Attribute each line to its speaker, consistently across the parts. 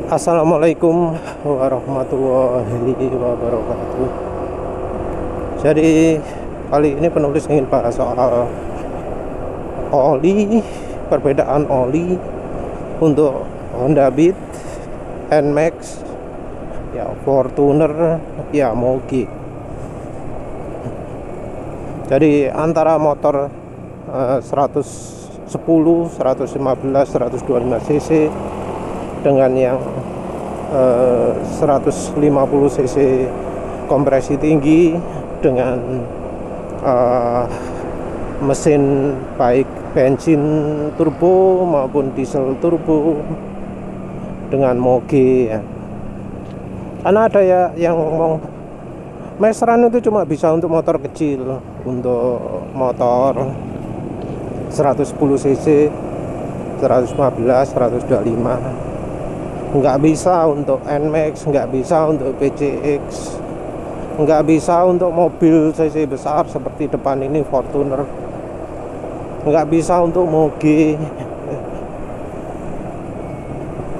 Speaker 1: Assalamualaikum warahmatullahi wabarakatuh. Jadi kali ini penulis ingin bahas soal oli, perbedaan oli untuk Honda Beat, NMAX, ya Fortuner, ya Moge. Jadi antara motor 110, 115, 125 cc dengan yang 150 cc kompresi tinggi dengan mesin baik bensin turbo maupun diesel turbo dengan Moge ya. Karena ada ya yang ngomong Mesran itu cuma bisa untuk motor kecil, untuk motor 110 cc, 115, 125, nggak bisa untuk NMAX, nggak bisa untuk PCX, nggak bisa untuk mobil cc besar seperti depan ini Fortuner, nggak bisa untuk Moge.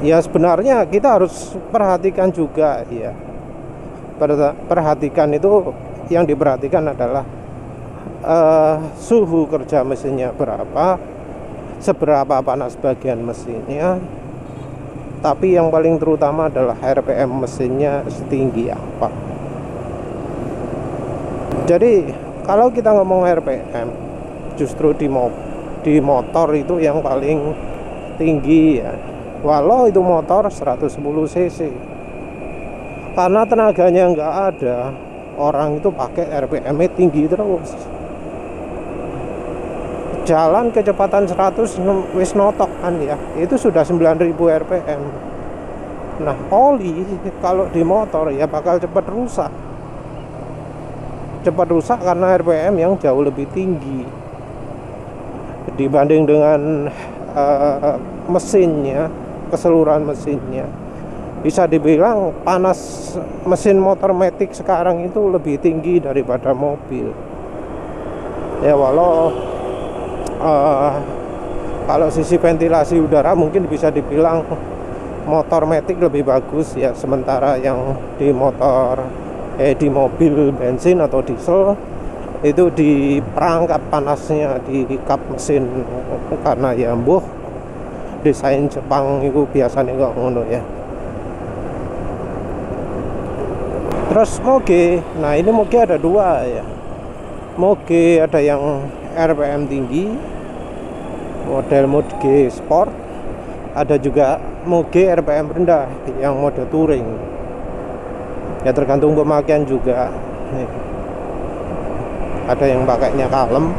Speaker 1: Ya sebenarnya kita harus perhatikan juga ya. Perhatikan itu, yang diperhatikan adalah suhu kerja mesinnya berapa, seberapa panas bagian mesinnya, tapi yang paling terutama adalah RPM mesinnya setinggi apa. Jadi kalau kita ngomong RPM, justru di motor itu yang paling tinggi ya, walau itu motor 110 cc, karena tenaganya nggak ada, orang itu pakai RPM-nya tinggi terus. Jalan kecepatan 100 wis notok kan ya, itu sudah 9000 rpm. Nah oli kalau di motor ya bakal cepat rusak karena rpm yang jauh lebih tinggi dibanding dengan mesinnya, keseluruhan mesinnya. Bisa dibilang panas mesin motor matic sekarang itu lebih tinggi daripada mobil ya. Walau kalau sisi ventilasi udara mungkin bisa dibilang motor matic lebih bagus ya, sementara yang di mobil bensin atau diesel itu di perangkap panasnya, di kap mesin, karena ya mbuh desain Jepang itu biasanya nggak ngono ya. Terus Moge, nah ini Moge ada dua ya. Moge ada yang RPM tinggi, model Moge Sport, ada juga Moge RPM rendah yang mode touring ya, tergantung pemakaian juga. Ada yang pakainya kalem,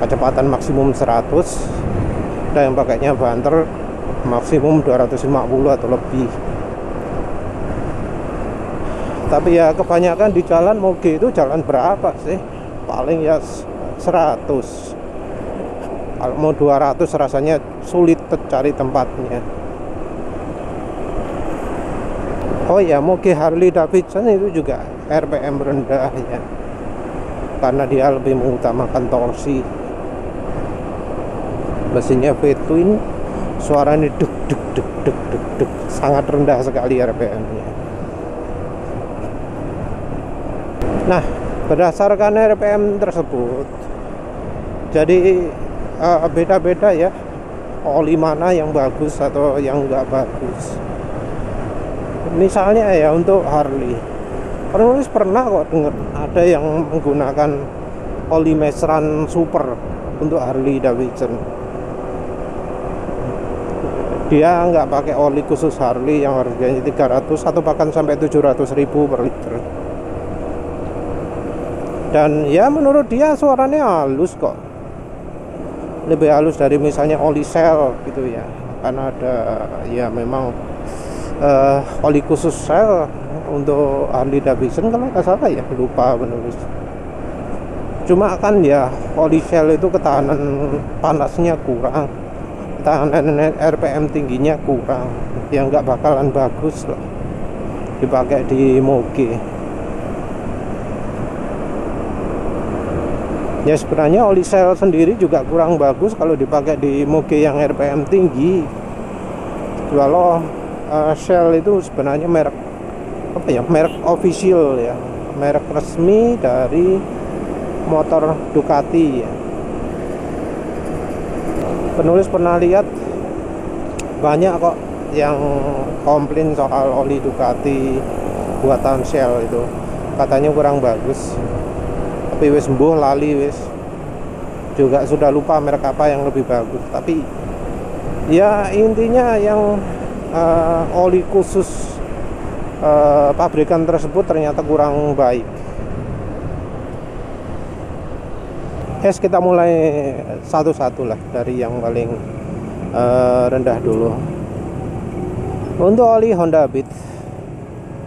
Speaker 1: kecepatan maksimum 100, ada yang pakainya banter maksimum 250 atau lebih. Tapi ya kebanyakan di jalan Moge itu jalan berapa sih? Paling ya 100. Kalau mau 200 rasanya sulit cari tempatnya. Oh ya, Moge Harley Davidson itu juga RPM rendah ya, karena dia lebih mengutamakan torsi. Mesinnya V-twin, suaranya duk duk duk duk duk duk, sangat rendah sekali RPM-nya. Nah, berdasarkan RPM tersebut, jadi beda-beda ya oli mana yang bagus atau yang enggak bagus. Misalnya ya untuk Harley, penulis pernah kok dengar ada yang menggunakan oli Mesran Super untuk Harley Davidson. Dia nggak pakai oli khusus Harley yang harganya 300 atau bahkan sampai 700.000 per liter. Dan ya menurut dia suaranya halus kok, lebih halus dari misalnya oli Shell gitu ya, karena ada ya memang oli khusus Shell untuk Harley Davidson kalau nggak salah ya, lupa penulis. Cuma kan ya oli Shell itu ketahanan panasnya kurang, ketahanan RPM tingginya kurang, ya nggak bakalan bagus lah dipakai di Moge. Ya sebenarnya oli Shell sendiri juga kurang bagus kalau dipakai di Moge yang RPM tinggi. Walau Shell itu sebenarnya merek apa ya, merek official ya, merek resmi dari motor Ducati ya. Penulis pernah lihat banyak kok yang komplain soal oli Ducati buatan Shell itu, katanya kurang bagus. Tapi wis sembuh lali, wis juga sudah lupa merek apa yang lebih bagus. Tapi ya intinya yang oli khusus pabrikan tersebut ternyata kurang baik. Kita mulai satu-satu lah, dari yang paling rendah dulu. Untuk oli Honda Beat,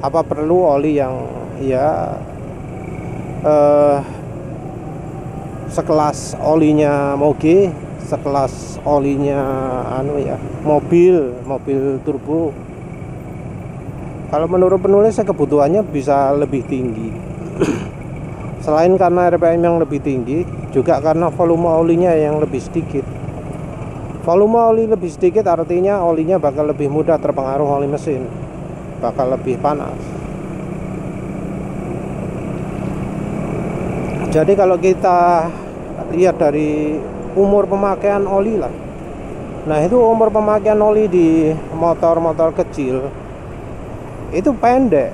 Speaker 1: apa perlu oli yang ya sekelas olinya Moge, sekelas olinya mobil turbo? Kalau menurut penulis kebutuhannya bisa lebih tinggi. Selain karena RPM yang lebih tinggi, juga karena volume olinya yang lebih sedikit. Volume oli lebih sedikit artinya olinya bakal lebih mudah terpengaruh oleh mesin, bakal lebih panas. Jadi kalau kita lihat dari umur pemakaian oli lah, nah itu umur pemakaian oli di motor-motor kecil itu pendek,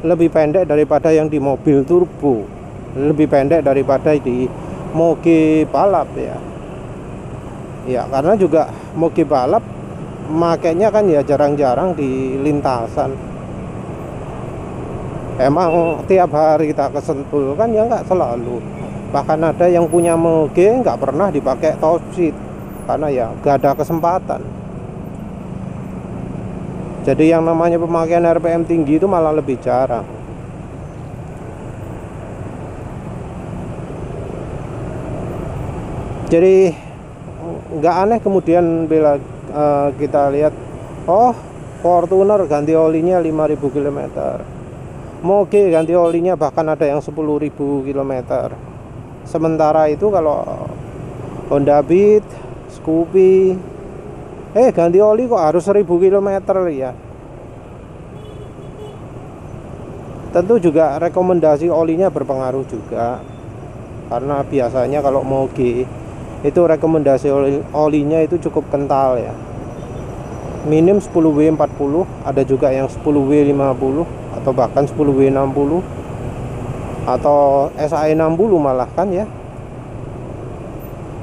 Speaker 1: lebih pendek daripada yang di mobil turbo, lebih pendek daripada di moge balap ya. Ya karena juga moge balap makanya kan ya jarang-jarang di lintasan. Emang tiap hari kita kesentul kan ya, nggak selalu. Bahkan ada yang punya moge nggak pernah dipakai top seat karena ya nggak ada kesempatan. Jadi yang namanya pemakaian RPM tinggi itu malah lebih jarang. Jadi nggak aneh kemudian bila kita lihat, oh Fortuner ganti olinya 5.000 km, Moge ganti olinya bahkan ada yang 10.000 km. Sementara itu kalau Honda Beat, Scoopy ganti oli kok harus 1.000 km ya. Tentu juga rekomendasi olinya berpengaruh juga, karena biasanya kalau Moge itu rekomendasi olinya itu cukup kental ya, minim 10W40, ada juga yang 10W50 atau bahkan 10W60 atau SAE60 malah kan ya.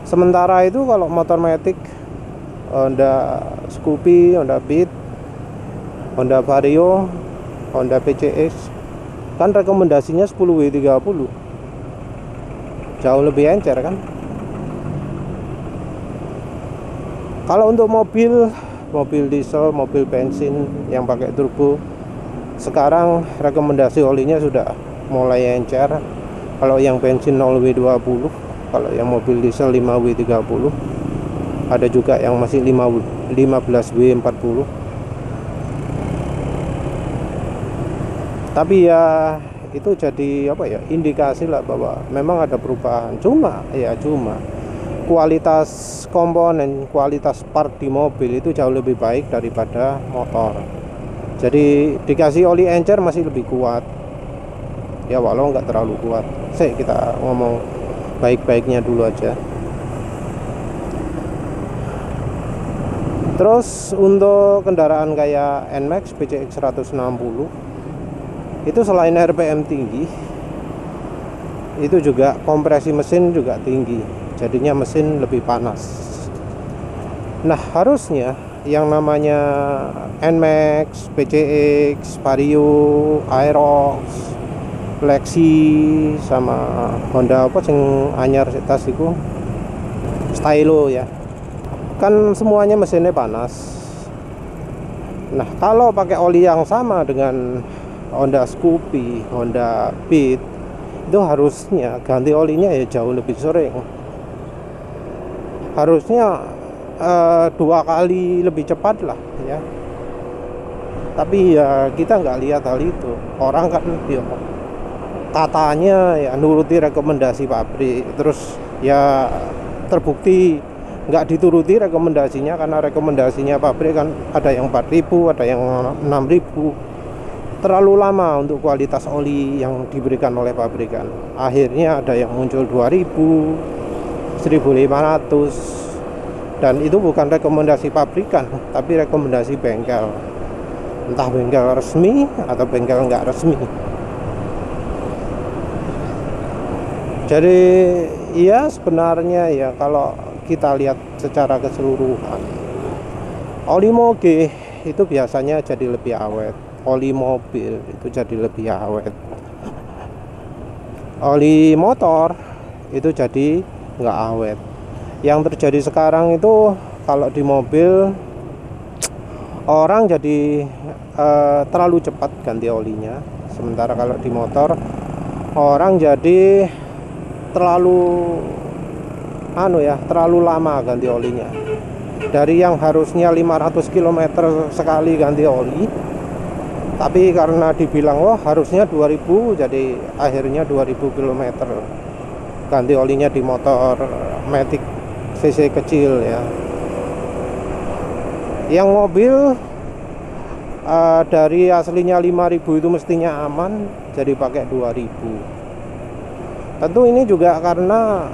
Speaker 1: Sementara itu kalau motor matic Honda Scoopy, Honda Beat, Honda Vario, Honda PCX kan rekomendasinya 10W30, jauh lebih encer kan. Kalau untuk mobil diesel, mobil bensin yang pakai turbo, sekarang rekomendasi olinya sudah mulai encer. Kalau yang bensin 0W20, kalau yang mobil diesel 5W30, ada juga yang masih 15W40. Tapi ya itu jadi apa ya, indikasi lah bahwa memang ada perubahan. Cuma kualitas komponen, kualitas part di mobil itu jauh lebih baik daripada motor. Jadi dikasih oli encer masih lebih kuat ya, walau nggak terlalu kuat. Kita ngomong baik-baiknya dulu aja. Terus untuk kendaraan kayak NMAX PCX 160 itu selain RPM tinggi, itu juga kompresi mesin juga tinggi, jadinya mesin lebih panas. Nah harusnya yang namanya NMAX, PCX, Vario, Aerox, Lexi sama Honda apa sing anyar tas iku, Stylo ya, kan semuanya mesinnya panas. Nah kalau pakai oli yang sama dengan Honda Scoopy, Honda Beat, itu harusnya ganti olinya ya jauh lebih sering. Harusnya 2 kali lebih cepat lah ya. Tapi ya kita nggak lihat hal itu. Orang kan ya, katanya ya nuruti rekomendasi pabrik, terus ya terbukti nggak dituruti rekomendasinya, karena rekomendasinya pabrik kan ada yang 4.000, ada yang 6.000. Terlalu lama untuk kualitas oli yang diberikan oleh pabrikan. Akhirnya ada yang muncul 2.000, 1.500, dan itu bukan rekomendasi pabrikan tapi rekomendasi bengkel, entah bengkel resmi atau bengkel nggak resmi. Jadi ya sebenarnya ya kalau kita lihat secara keseluruhan, oli moge itu biasanya jadi lebih awet, oli mobil itu jadi lebih awet, oli motor itu jadi nggak awet. Yang terjadi sekarang itu kalau di mobil orang jadi terlalu cepat ganti olinya, sementara kalau di motor orang jadi terlalu terlalu lama ganti olinya. Dari yang harusnya 500 km sekali ganti oli, tapi karena dibilang harusnya 2000, jadi akhirnya 2000 km ganti olinya di motor Matic cc kecil ya. Yang mobil dari aslinya 5000 itu mestinya aman, jadi pakai 2000. Tentu ini juga karena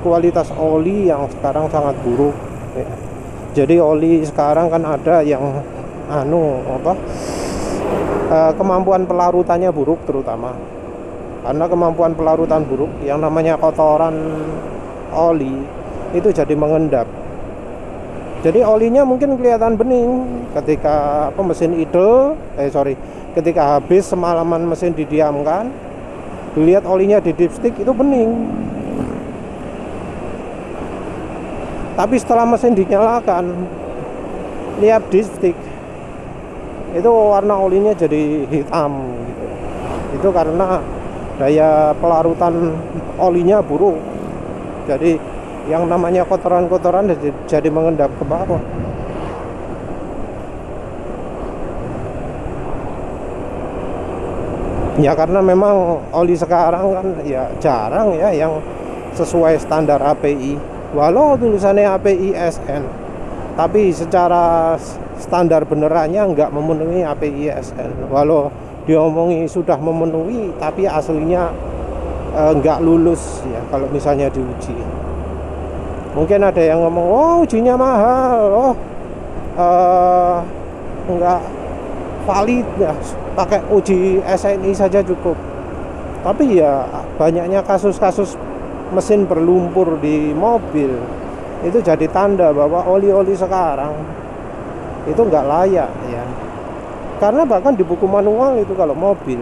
Speaker 1: kualitas oli yang sekarang sangat buruk ya. Jadi oli sekarang kan ada yang kemampuan pelarutannya buruk, terutama karena kemampuan pelarutan buruk, yang namanya kotoran oli itu jadi mengendap. Jadi olinya mungkin kelihatan bening ketika mesin idle, ketika habis semalaman mesin didiamkan, dilihat olinya di dipstick itu bening. Tapi setelah mesin dinyalakan, lihat dipstick itu warna olinya jadi hitam gitu. Itu karena daya pelarutan olinya buruk. Jadi yang namanya kotoran-kotoran jadi mengendap ke bawah. Ya karena memang oli sekarang kan ya jarang ya yang sesuai standar API. Walau tulisannya API SN, tapi secara standar benerannya nggak memenuhi API SN. Walau diomongi sudah memenuhi, tapi aslinya nggak lulus ya kalau misalnya diuji. Mungkin ada yang ngomong, ujinya mahal, nggak valid ya, pakai uji SNI saja cukup. Tapi ya banyaknya kasus-kasus mesin berlumpur di mobil itu jadi tanda bahwa oli-oli sekarang itu nggak layak ya. Karena bahkan di buku manual itu kalau mobil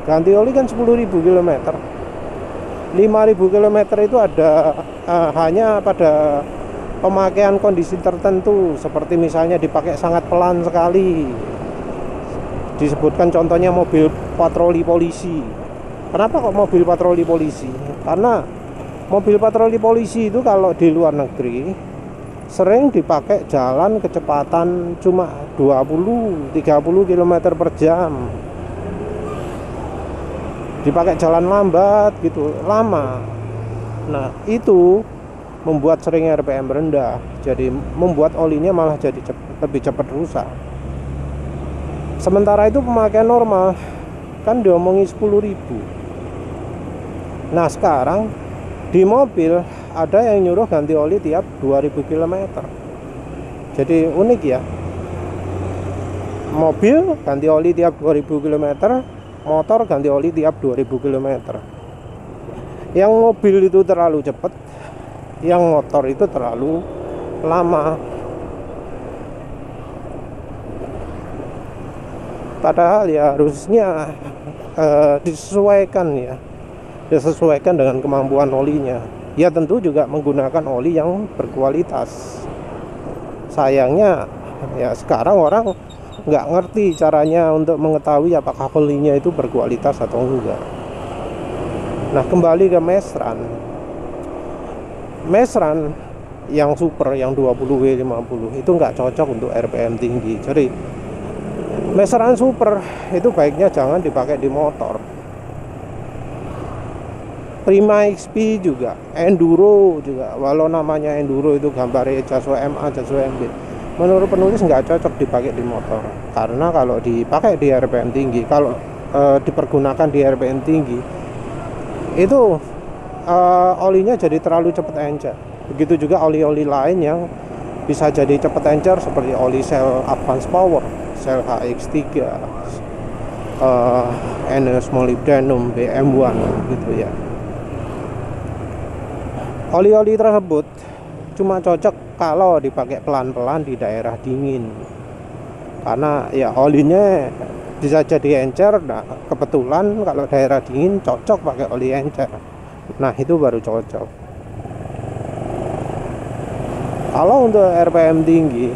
Speaker 1: ganti oli kan 10.000 km, 5.000 km itu ada hanya pada pemakaian kondisi tertentu, seperti misalnya dipakai sangat pelan sekali. Disebutkan contohnya mobil patroli polisi. Kenapa kok mobil patroli polisi? Karena mobil patroli polisi itu kalau di luar negeri sering dipakai jalan kecepatan cuma 20-30 km per jam. Dipakai jalan lambat gitu, lama. Nah itu membuat sering RPM rendah, jadi membuat olinya malah jadi lebih cepat rusak. Sementara itu pemakaian normal kan diomongi 10.000. Nah sekarang di mobil ada yang nyuruh ganti oli tiap 2000 km. Jadi unik ya, mobil ganti oli tiap 2000 km, motor ganti oli tiap 2000 km. Yang mobil itu terlalu cepat, yang motor itu terlalu lama. Padahal ya harusnya disesuaikan ya, disesuaikan dengan kemampuan olinya. Ya tentu juga menggunakan oli yang berkualitas. Sayangnya ya sekarang orang nggak ngerti caranya untuk mengetahui apakah olinya itu berkualitas atau enggak. Nah kembali ke Mesran yang super, yang 20W50 itu nggak cocok untuk RPM tinggi. Jadi Mesran super itu baiknya jangan dipakai di motor. Prima XP juga, Enduro juga. Walau namanya Enduro itu gambarnya Jaswa MA, Jaswa MB, menurut penulis nggak cocok dipakai di motor, karena kalau dipakai di RPM tinggi, kalau dipergunakan di RPM tinggi itu olinya jadi terlalu cepat encer. Begitu juga oli-oli lain yang bisa jadi cepat encer seperti oli Shell Advance Power, Shell HX3, ENEOS Molybdenum, BM1 gitu ya. Oli-oli tersebut cuma cocok kalau dipakai pelan-pelan di daerah dingin, karena ya olinya bisa jadi encer. Nah, kebetulan kalau daerah dingin cocok pakai oli encer. Nah, itu baru cocok. Kalau untuk RPM tinggi,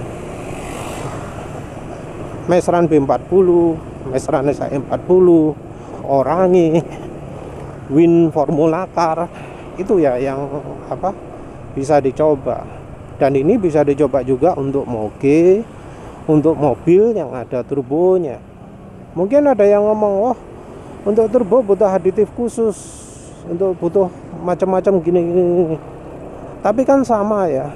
Speaker 1: Mesran B40, Mesran SAE40, Orange, Win Formula Car, itu ya yang bisa dicoba. Dan ini bisa dicoba juga untuk moge, untuk mobil yang ada turbonya. Mungkin ada yang ngomong, wah untuk turbo butuh aditif khusus, untuk butuh macam-macam gini. Tapi kan sama ya,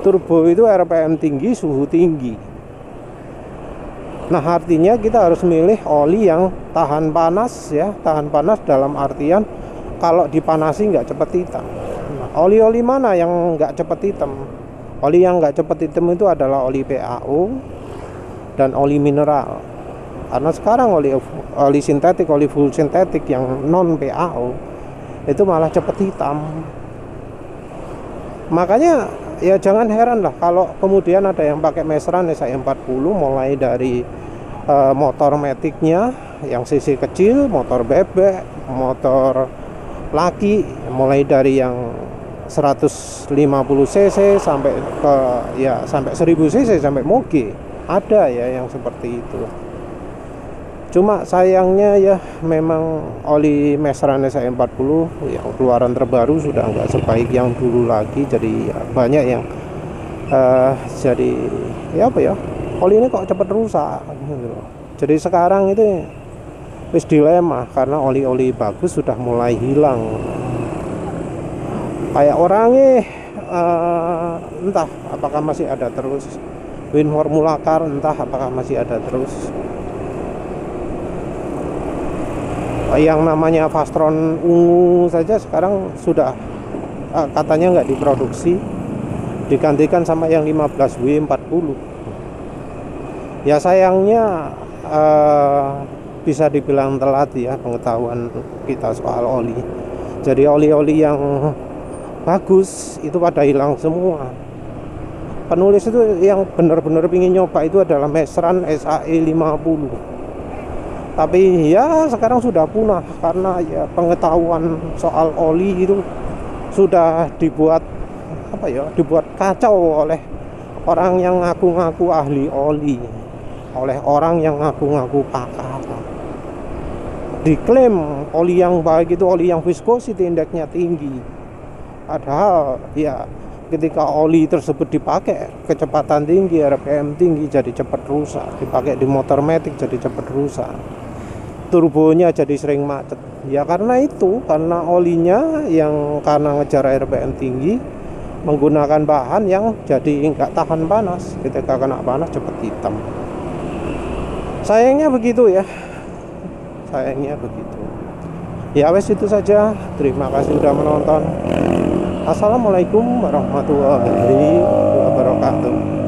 Speaker 1: turbo itu RPM tinggi, suhu tinggi. Nah, artinya kita harus milih oli yang tahan panas ya. Tahan panas dalam artian kalau dipanasi nggak cepet hitam. Nah, oli-oli mana yang nggak cepet hitam? Oli yang nggak cepet hitam itu adalah oli PAO dan oli mineral. Karena sekarang oli sintetik, oli full sintetik yang non PAO itu malah cepet hitam. Makanya ya jangan heran lah kalau kemudian ada yang pakai Mesran SAE40, mulai dari motor maticnya yang cc kecil, motor bebek, motor laki, mulai dari yang 150 cc sampai ke ya sampai 1000 cc sampai moge. Ada ya yang seperti itu. Cuma sayangnya ya memang oli Mesran SAE40 yang keluaran terbaru sudah nggak sebaik yang dulu lagi. Jadi ya, banyak yang jadi ya oli ini kok cepat rusak gitu. Jadi sekarang itu wis dilema karena oli-oli bagus sudah mulai hilang. Kayak Orange entah apakah masih ada terus, Win Formula Car entah apakah masih ada terus. Yang namanya Fastron ungu saja sekarang sudah katanya nggak diproduksi, digantikan sama yang 15W40. Ya sayangnya bisa dibilang telat ya pengetahuan kita soal oli. Jadi oli-oli yang bagus itu pada hilang semua. Penulis itu yang benar-benar ingin nyoba itu adalah Mesran SAE50. Tapi ya sekarang sudah punah karena ya pengetahuan soal oli itu sudah dibuat dibuat kacau oleh orang yang ngaku-ngaku ahli oli, oleh orang yang ngaku-ngaku pakar. Diklaim oli yang baik itu oli yang viscosity indeksnya tinggi. Padahal ya ketika oli tersebut dipakai kecepatan tinggi, RPM tinggi, jadi cepat rusak. Dipakai di motor matic jadi cepat rusak. Turbonya jadi sering macet. Ya karena itu, karena olinya yang karena ngejar RPM tinggi menggunakan bahan yang jadi nggak tahan panas. Ketika kena panas cepat hitam. Sayangnya begitu ya. Sayangnya begitu. Ya wes itu saja. Terima kasih sudah menonton. Assalamualaikum warahmatullahi wabarakatuh.